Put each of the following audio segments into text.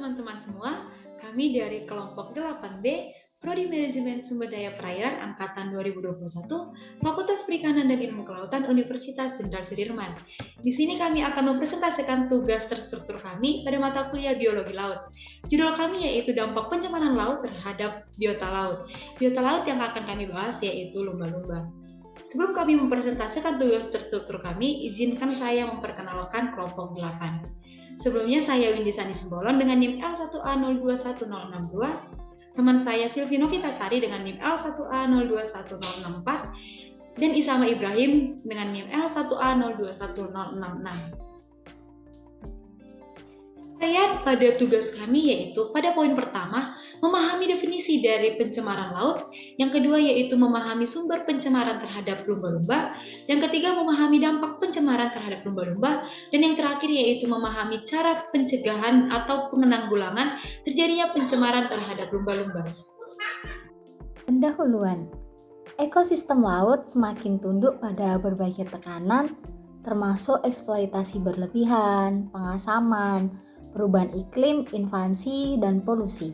teman-teman semua, kami dari kelompok 8B, Prodi Manajemen Sumber Daya Perairan Angkatan 2021, Fakultas Perikanan dan Ilmu Kelautan Universitas Jenderal Sudirman. Di sini kami akan mempresentasikan tugas terstruktur kami pada mata kuliah Biologi Laut. Judul kami yaitu dampak pencemaran laut terhadap biota laut. Biota laut yang akan kami bahas yaitu lumba-lumba. Sebelum kami mempresentasikan tugas terstruktur kami, izinkan saya memperkenalkan kelompok 8. Sebelumnya saya Windy Sani Simbolon dengan NIM L1A021062, teman saya Silvi Novitasari dengan NIM L1A021064, dan Isama Ibrahim dengan NIM L1A021066. Rangkaian pada tugas kami yaitu pada poin pertama, memahami definisi dari pencemaran laut, yang kedua yaitu memahami sumber pencemaran terhadap lumba-lumba, yang ketiga memahami dampak pencemaran terhadap lumba-lumba, dan yang terakhir yaitu memahami cara pencegahan atau penanggulangan terjadinya pencemaran terhadap lumba-lumba. Pendahuluan, ekosistem laut semakin tunduk pada berbagai tekanan, termasuk eksploitasi berlebihan, pengasaman, perubahan iklim, invasi, dan polusi.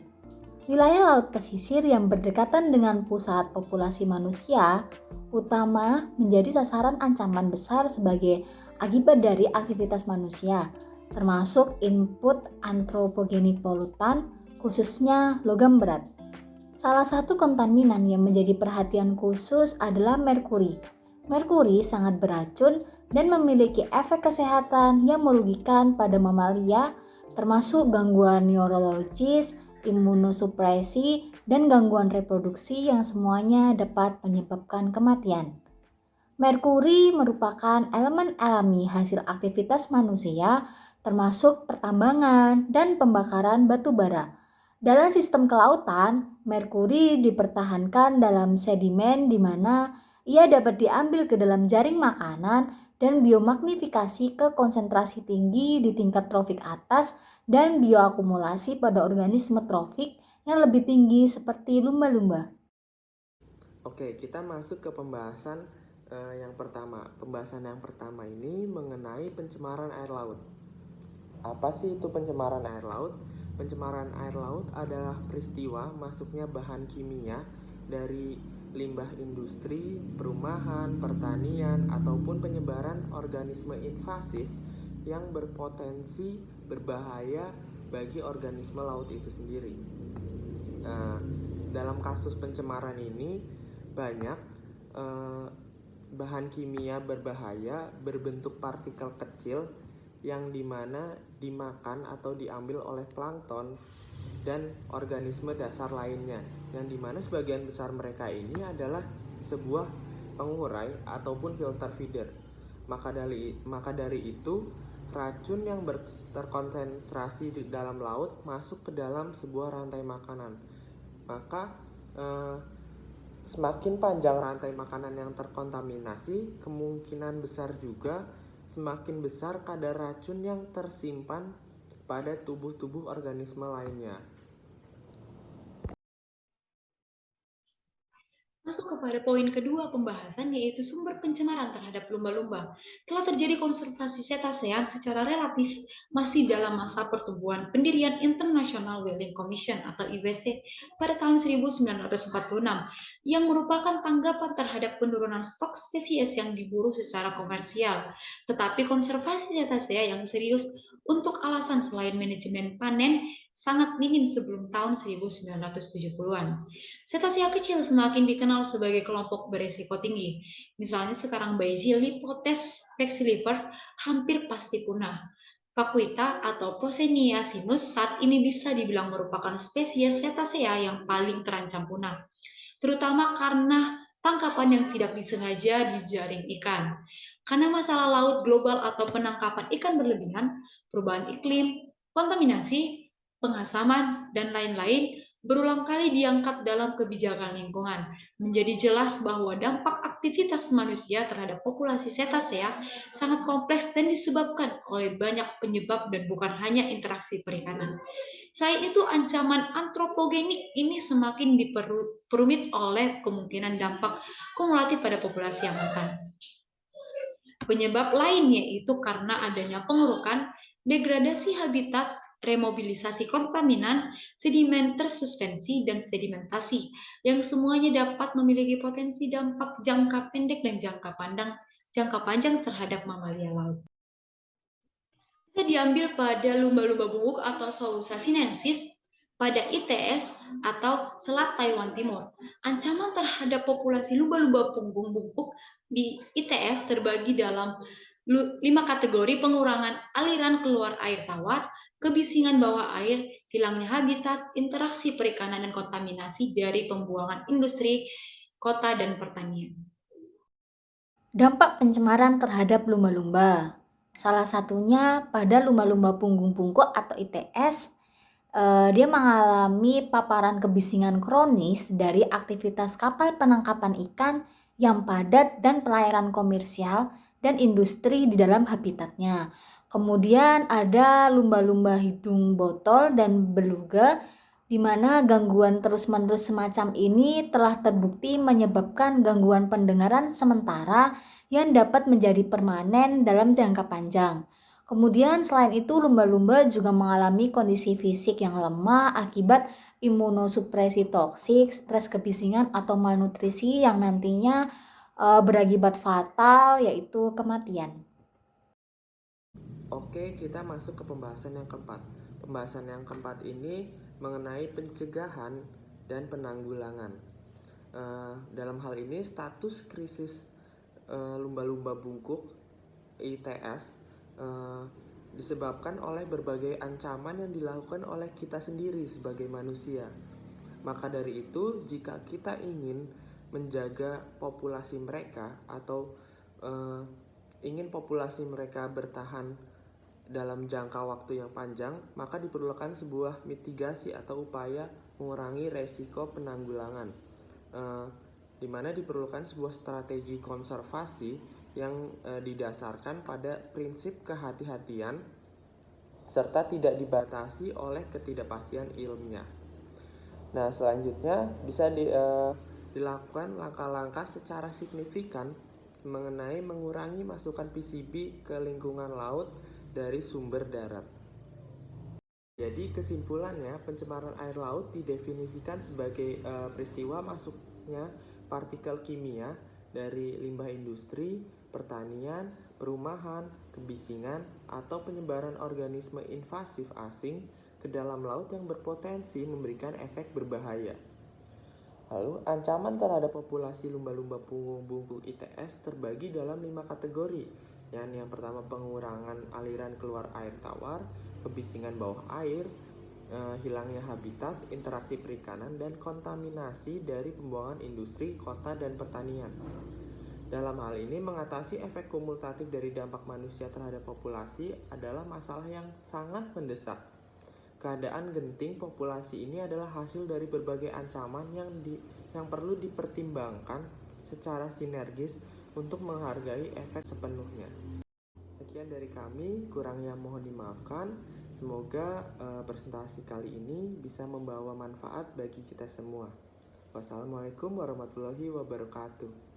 Wilayah laut pesisir yang berdekatan dengan pusat populasi manusia utama menjadi sasaran ancaman besar sebagai akibat dari aktivitas manusia, termasuk input antropogenik polutan, khususnya logam berat. Salah satu kontaminan yang menjadi perhatian khusus adalah merkuri. Merkuri sangat beracun dan memiliki efek kesehatan yang merugikan pada mamalia, termasuk gangguan neurologis, imunosupresi, dan gangguan reproduksi yang semuanya dapat menyebabkan kematian. Merkuri merupakan elemen alami hasil aktivitas manusia, termasuk pertambangan dan pembakaran batu bara. Dalam sistem kelautan, merkuri dipertahankan dalam sedimen di mana ia dapat diambil ke dalam jaring makanan dan biomagnifikasi ke konsentrasi tinggi di tingkat trofik atas dan bioakumulasi pada organisme trofik yang lebih tinggi seperti lumba-lumba. Oke, kita masuk ke pembahasan yang pertama. Pembahasan yang pertama ini mengenai pencemaran air laut. Apa sih itu pencemaran air laut? Pencemaran air laut adalah peristiwa masuknya bahan kimia dari limbah industri, perumahan, pertanian, ataupun penyebaran organisme invasif yang berpotensi berbahaya bagi organisme laut itu sendiri. Dalam kasus pencemaran ini banyak bahan kimia berbahaya berbentuk partikel kecil yang dimana dimakan atau diambil oleh plankton dan organisme dasar lainnya, yang dimana sebagian besar mereka ini adalah sebuah pengurai ataupun filter feeder. Maka dari itu racun yang terkonsentrasi di dalam laut masuk ke dalam sebuah rantai makanan. Maka semakin panjang rantai makanan yang terkontaminasi, kemungkinan besar juga semakin besar kadar racun yang tersimpan pada tubuh-tubuh organisme lainnya. Masuk kepada poin kedua pembahasan yaitu sumber pencemaran terhadap lumba-lumba. Telah terjadi konservasi cetacean secara relatif masih dalam masa pertumbuhan pendirian International Whaling Commission atau IWC pada tahun 1946 yang merupakan tanggapan terhadap penurunan stok spesies yang diburu secara komersial. Tetapi konservasi cetacea yang serius untuk alasan selain manajemen panen sangat minim sebelum tahun 1970-an. Cetacea kecil semakin dikenal sebagai kelompok beresiko tinggi. Misalnya sekarang Baizi, Lipotes, Vexillifer hampir pasti punah. Vaquita atau Poseniasinus saat ini bisa dibilang merupakan spesies cetacea yang paling terancam punah, terutama karena tangkapan yang tidak disengaja di jaring ikan. Karena masalah laut global atau penangkapan ikan berlebihan, perubahan iklim, kontaminasi, pengasaman, dan lain-lain berulang kali diangkat dalam kebijakan lingkungan. Menjadi jelas bahwa dampak aktivitas manusia terhadap populasi cetacea sangat kompleks dan disebabkan oleh banyak penyebab dan bukan hanya interaksi perikanan. Selain itu, ancaman antropogenik ini semakin diperumit oleh kemungkinan dampak kumulatif pada populasi yang rentan. Penyebab lain yaitu karena adanya pengurukan, degradasi habitat, remobilisasi kontaminan, sedimen tersuspensi, dan sedimentasi, yang semuanya dapat memiliki potensi dampak jangka pendek dan jangka panjang terhadap mamalia laut. Bisa diambil pada lumba-lumba bungkuk atau Saurus sinensis, pada ITS atau Selat Taiwan Timur. Ancaman terhadap populasi lumba-lumba punggung bungkuk di ITS terbagi dalam 5 kategori: pengurangan aliran keluar air tawar, kebisingan bawah air, hilangnya habitat, interaksi perikanan, dan kontaminasi dari pembuangan industri, kota, dan pertanian. Dampak pencemaran terhadap lumba-lumba. Salah satunya pada lumba-lumba punggung bungkuk atau ITS, dia mengalami paparan kebisingan kronis dari aktivitas kapal penangkapan ikan yang padat dan pelayaran komersial dan industri di dalam habitatnya. Kemudian ada lumba-lumba hidung botol dan beluga, di mana gangguan terus-menerus semacam ini telah terbukti menyebabkan gangguan pendengaran sementara yang dapat menjadi permanen dalam jangka panjang. Kemudian selain itu lumba-lumba juga mengalami kondisi fisik yang lemah akibat imunosupresi toksik, stres kebisingan atau malnutrisi yang nantinya berakibat fatal yaitu kematian. Oke, kita masuk ke pembahasan yang keempat. Pembahasan yang keempat ini mengenai pencegahan dan penanggulangan. Dalam hal ini status krisis lumba-lumba bungkuk ITS disebabkan oleh berbagai ancaman yang dilakukan oleh kita sendiri sebagai manusia. Maka dari itu, jika kita ingin menjaga populasi mereka atau ingin populasi mereka bertahan dalam jangka waktu yang panjang, maka diperlukan sebuah mitigasi atau upaya mengurangi resiko penanggulangan, di mana diperlukan sebuah strategi konservasi yang didasarkan pada prinsip kehati-hatian serta tidak dibatasi oleh ketidakpastian ilmiah. Nah, selanjutnya bisa dilakukan langkah-langkah secara signifikan mengenai mengurangi masukan PCB ke lingkungan laut dari sumber darat. Jadi kesimpulannya, pencemaran air laut didefinisikan sebagai peristiwa masuknya partikel kimia dari limbah industri, pertanian, perumahan, kebisingan, atau penyebaran organisme invasif asing ke dalam laut yang berpotensi memberikan efek berbahaya. Lalu, ancaman terhadap populasi lumba-lumba punggung bungkuk ITS terbagi dalam 5 kategori. Yang pertama, pengurangan aliran keluar air tawar, kebisingan bawah air, hilangnya habitat, interaksi perikanan, dan kontaminasi dari pembuangan industri, kota, dan pertanian. Dalam hal ini, mengatasi efek kumulatif dari dampak manusia terhadap populasi adalah masalah yang sangat mendesak. Keadaan genting populasi ini adalah hasil dari berbagai ancaman yang perlu dipertimbangkan secara sinergis untuk menghargai efek sepenuhnya. Sekian dari kami, kurangnya mohon dimaafkan. Semoga presentasi kali ini bisa membawa manfaat bagi kita semua. Wassalamualaikum warahmatullahi wabarakatuh.